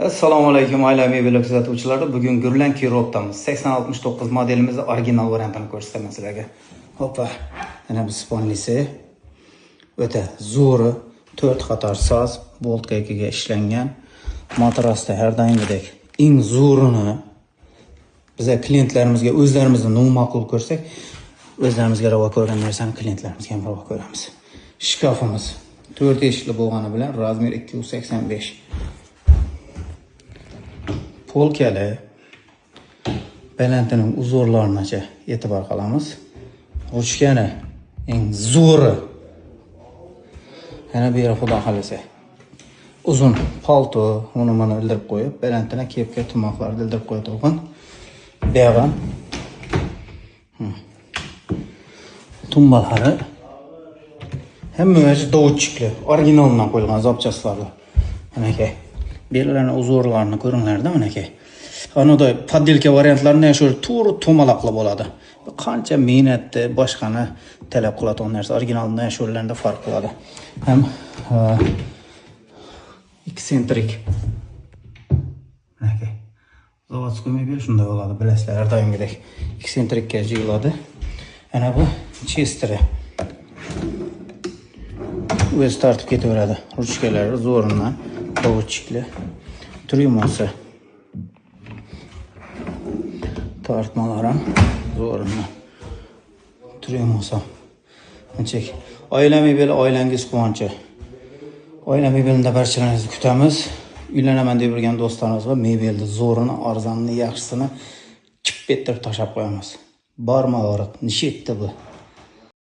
Assalomu alaykum oilaviy vlog kuzatuvchilari. Bugun Gurlan Kirov'damiz. 8069 modelimizning original variantini ko'rsataman sizlarga. Hoppa. Mana bu sponlisi. O'ta zo'ri, 4 qator soz, boltka ikiga ishlangan. Matrasda har doimgidek eng zo'rini biza klientlarimizga o'zlarimizga ma'qul ko'rsak, o'zlarimizga ravo ko'rgan narsani klientlarimizga ham ravo ko'ramiz. Shkafimiz 4 eshikli bo'lgani bilan razmer 285. Polkali balantining uzorlarigacha e'tibor qilamiz. Ruchkani eng zo'ri. Yana bu yerga xudo xolasa uzun palto uni mana ildirib qo'yib, balantina kepka tumoqlarni ildirib qo'yadigan. Bu yerga tumbalari hammaasi dovutchikli, originaldan qo'yilgan zapchastlardir. Mana aka bellarning uzorlarini ko'ringlarda mana aka. Anoda poddelka variantlarini shu to'g'ri to'malaqli bo'ladi. Qancha mehnatni boshqani talab qiladigan narsa originaldan shularida farq qiladi. Ham eksentrik. Mana aka. Zavodskiy mebel shunday bo'ladi, bilasizlar, har doimgidek eksentrikka jiyiladi. Ana bu chesteri. O'z tartib ketaveradi. Ruchkalari zo'rindan dovutchikli. Tryumosi. Tortmalar ham zo'rindan. Tryumosi. Anchak. Oila mebeli oilangiz quvonchi. Oila mebelida barchalaringizni kutamiz. Uylanaman deb yurgan do'stlarimiz va mebelni zo'rini, arzonini, yaxshisini chip ettirib tashab qo'yamiz. Borma og'riq, nishitdi bu.